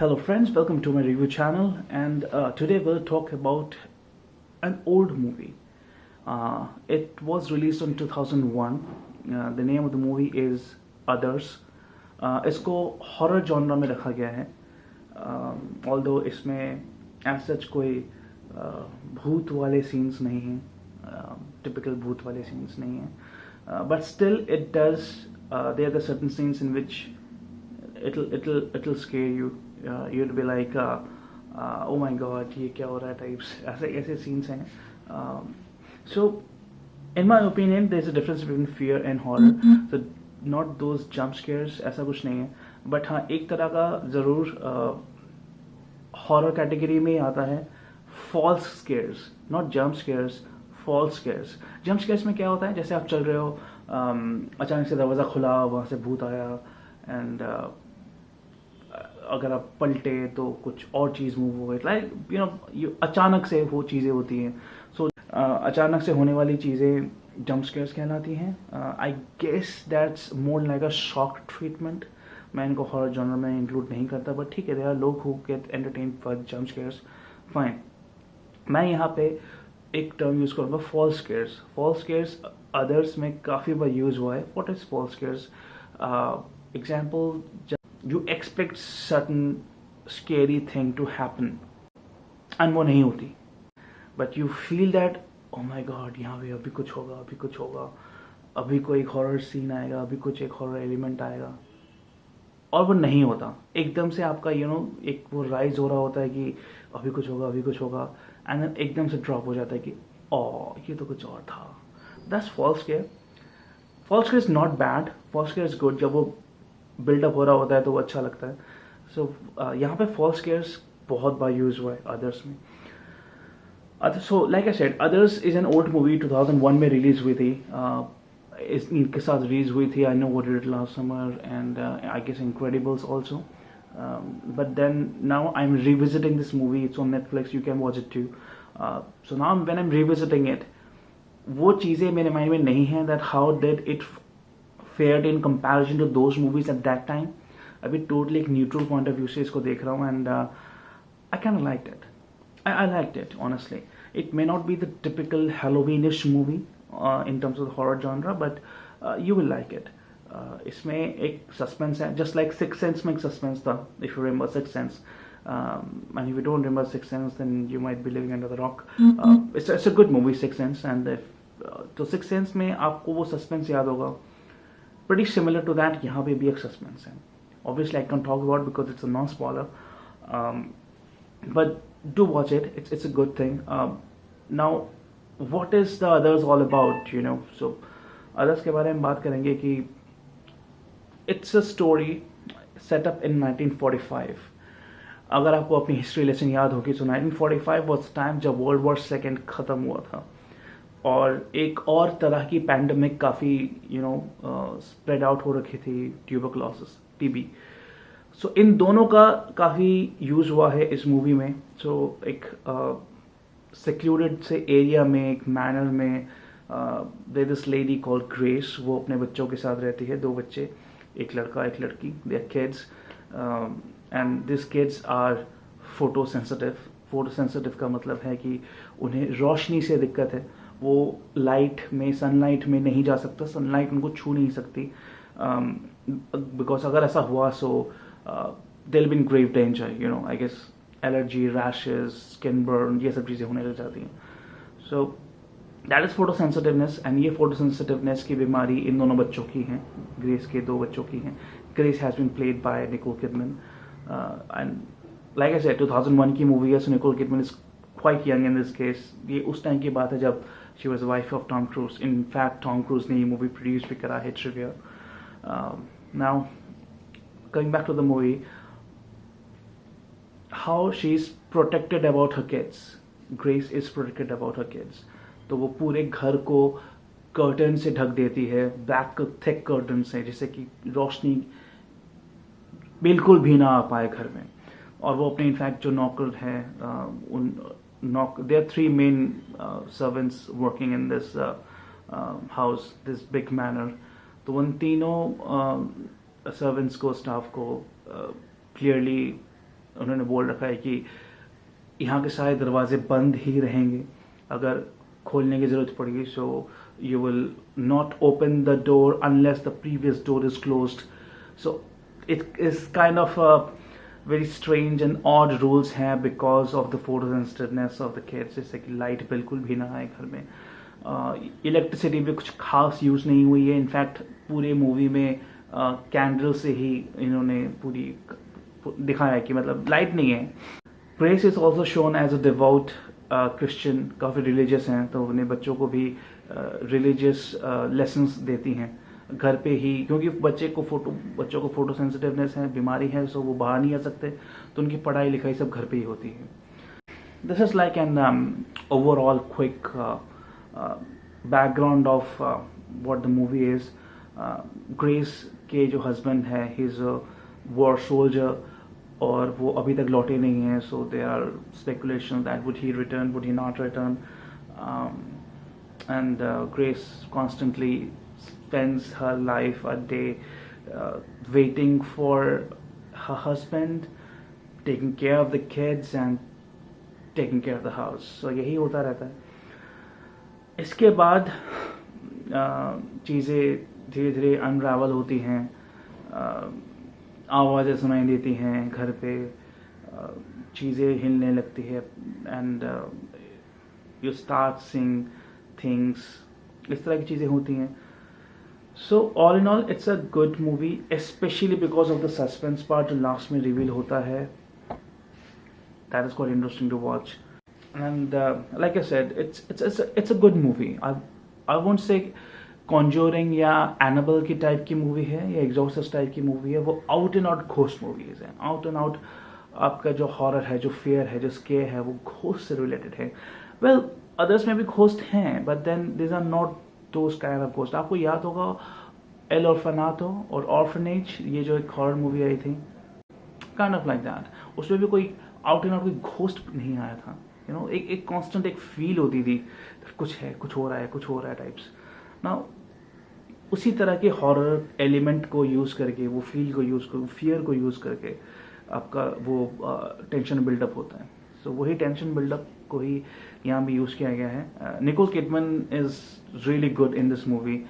Hello friends, welcome to my review channel, and today we'll talk about an old movie. It was released in 2001. The name of the movie is Others. इसको horror genre में रखा गया है, although इसमें as such कोई भूत वाले scenes नहीं हैं, टिपिकल भूत वाले सीन्स नहीं हैं, but still it does there are certain scenes in which it'll scare you. You'd be like oh my god, ये क्या हो रहा है टाइप्स, ऐसे सीन्स हैं. So in my opinion there's a difference between fear and horror. So not those jump scares, ऐसा कुछ नहीं है, बट हाँ एक तरह का ज़रूर हॉरर कैटेगरी में आता है false scares, not jump scares, false scares. Jump scares में क्या होता है, जैसे आप चल रहे हो, अचानक से दरवाज़ा खुला, वहाँ से भूत आया, एंड अगर आप पलटे तो कुछ और चीज़ मूव हो गई, लाइक यू अचानक से वो चीज़ें होती हैं. सो अचानक से होने वाली चीज़ें जंप स्केयर्स कहलाती हैं. I guess that's more like a shock treatment. मैं इनको हॉरर जॉनर में इंक्लूड नहीं करता, बट ठीक है, देयर आर लोग who get entertained for jump scares, fine. मैं यहाँ पे एक टर्म यूज़ करूँगा, false scares. False scares others में काफ़ी बार यूज़ हुआ है. What is false scares? Example, you expect certain scary thing to happen and वो नहीं होती, but you feel that oh my god, यहाँ पे अभी कुछ होगा, अभी कुछ होगा, अभी कोई हॉरर सीन आएगा, अभी कुछ एक हॉरर एलिमेंट आएगा, और वो नहीं होता. एकदम से आपका एक वो राइज हो रहा होता है कि अभी कुछ होगा, अभी कुछ होगा, एंड एकदम से ड्रॉप हो जाता है कि ये तो कुछ और था. That's false scare. False scare is not bad, false scare is good. जब वो बिल्डअप हो रहा होता है तो वो अच्छा लगता है. सो यहाँ पे फॉल्स स्केयर्स बहुत बार यूज हुआ है अदर्स में. So like I said, others is an old movie, 2001 में रिलीज हुई थी. इनके साथ रिलीज हुई थी I know what did it last summer, and I guess Incredibles also. But then now I am revisiting this movie. It's on Netflix, you can watch it too. So now when I am revisiting it, वो चीज़ें मेरे mind में नहीं है that how did it fared in comparison to those movies at that time. अभी totally एक neutral point of view से इसको देख रहा हूँ, and I kind of liked it. I liked it, honestly. It may not be the typical Halloweenish movie in terms of the horror genre, but you will like it. इसमें एक suspense है, just like Sixth Sense में एक suspense था, if you remember Sixth Sense. And if you don't remember Sixth Sense, then you might be living under the rock. It's a good movie, Sixth Sense, and तो Sixth Sense में आपको वो suspense याद होगा. Pretty similar to that, यहाँ पे भी एक suspense है. Obviously, I can't talk about because it's a non-spoiler, but do watch it. It's a good thing. Now, what is the Others all about? So Others के बारे में बात करेंगे कि it's a story set up in 1945. अगर आपको अपनी history lesson याद होगी, तो 1945 was टाइम जब World War II खत्म हुआ था, और एक और तरह की पैंडमिक काफ़ी स्प्रेड आउट हो रखी थी, ट्यूबरक्लोसिस, टीबी. सो इन दोनों का काफ़ी यूज़ हुआ है इस मूवी में. सो एक सिक्योर्ड से एरिया में, एक मैनर में, there this lady called Grace. वो अपने बच्चों के साथ रहती है, 2 बच्चे, एक लड़का एक लड़की. They are kids, and this kids are photo sensitive. Photo sensitive का मतलब है कि उन्हें रोशनी से दिक्कत है. वो लाइट में, सनलाइट में नहीं जा सकता, सनलाइट उनको छू नहीं सकती, बिकॉज अगर ऐसा हुआ so they will be in grave danger. I guess allergy, rashes, skin burn, ये सब चीज़ें होने लग जाती हैं. So that is photo sensitiveness, and ये फोटो सेंसिटिवनेस की बीमारी इन दोनों बच्चों की है, ग्रेस के 2 बच्चों की हैं. Grace has been played by Nicole Kidman, and like I said 2001 की मूवी है, so Nicole Kidman is quite young in this case. ये उस टाइम की बात है जब she was the wife of Tom Cruise. In fact, Tom Cruise ने ये movie produce भी करा है, trivia. Now, coming back to the movie, how she's protected about her kids. Grace is protected about her kids. तो वो पूरे घर को कर्टन से ढक देती है, ब्लैक थिक कर्टन से, जिससे कि रोशनी बिल्कुल भी ना आ पाए घर में. और वो अपने इनफैक्ट जो नौकर है, there are 3 main servants working in this house, this big manor. तो उन तीनों सर्वेंट्स को, स्टाफ को क्लियरली उन्होंने बोल रखा है कि यहाँ के सारे दरवाजे बंद ही रहेंगे, अगर खोलने की ज़रूरत पड़ेगी so you will not open the door unless the previous door is closed. So it is kind of very strange and odd rules हैं because of the photo sensitiveness of the kids. जैसे कि light बिल्कुल भी ना आए घर में, electricity भी कुछ खास यूज़ नहीं हुई है. इनफैक्ट पूरे मूवी में कैंडल से ही इन्होंने पूरी दिखाया है कि मतलब लाइट नहीं है. Grace is also shown as a devout Christian, काफ़ी रिलीजियस हैं, तो अपने बच्चों को भी रिलीजियस लेसन्स देती हैं घर पे ही, क्योंकि बच्चों को फोटो सेंसिटिवनेस है, बीमारी है, सो वो बाहर नहीं आ सकते, तो उनकी पढ़ाई लिखाई सब घर पे ही होती है. This is like an overall quick background of what the movie is. Grace के जो हस्बैंड है, he is a war soldier और वो अभी तक लौटे नहीं हैं, so they are speculation that would he return, would he not return. And Grace constantly spends her life a day waiting for her husband, taking care of the kids and taking care of the house. So यही होता रहता है. इसके बाद चीज़ें धीरे धीरे unravel होती हैं, आवाज़ें सुनाई देती हैं घर पे, चीज़ें हिलने लगती है, and you start seeing things, इस तरह की चीज़ें होती हैं. So all in all it's a good movie, specially because of the suspense part जो लास्ट में रिवील होता है. That is quite interesting to watch. And like I said, it's a good movie. I won't say Conjuring या Annabelle की type की movie है या एग्जॉर्सिस्ट टाइप की मूवी है. वो out and out ghost movies हैं. आउट एंड आउट आपका जो हॉरर है, जो फियर है, जो स्केयर है, वो घोस्ट से रिलेटेड है. वेल अदर्स में भी घोस्ट हैं, but then this are not those kind of ghost. आपको याद होगा एल ऑर्फनातो और ऑर्फनेज, ये जो एक हॉरर मूवी आई थी, काइंड ऑफ लाइक दैट. उसमें भी कोई आउट एंड आउट कोई घोस्ट नहीं आया था. यू नो, एक कांस्टेंट एक फील होती थी, कुछ है, कुछ हो रहा है, कुछ हो रहा है टाइप्स. ना उसी तरह के हॉरर एलिमेंट को यूज़ करके, वो फील को यूज़ कर, फियर को यूज़ करके आपका वो टेंशन बिल्डअप होता है. सो वही टेंशन बिल्डअप को ही यहाँ भी यूज़ किया गया है. Nicole Kidman is really good in this movie.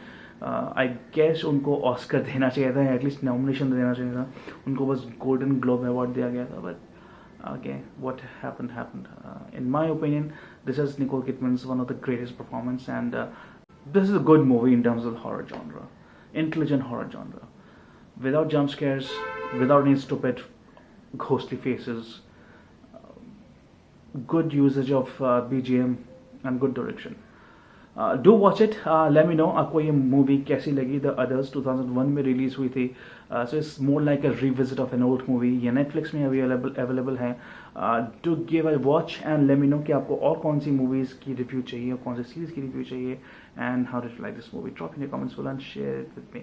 I guess उनको ऑस्कर देना चाहिए था, एटलीस्ट नॉमिनेशन देना चाहिए था. उनको बस गोल्डन ग्लोब अवार्ड दिया गया था. But again, what happened. In my opinion, this is Nicole Kidman's one of the greatest performance, and this is a good movie in terms of the horror genre, intelligent horror genre, without jump scares, without any stupid ghostly faces, good usage of BGM and good direction. Do watch it. Let me know आपको ये movie कैसी लगी. The others 2001 में release हुई थी. So it's more like a revisit of an old movie. ये Netflix में अभी अवेलेबल है. Do give a watch and let me know कि आपको और कौन सी मूवीज़ की रिव्यू चाहिए और कौन सी सीरीज़ की रिव्यू चाहिए. And how did you like this movie? Drop in the comments below and share it with me.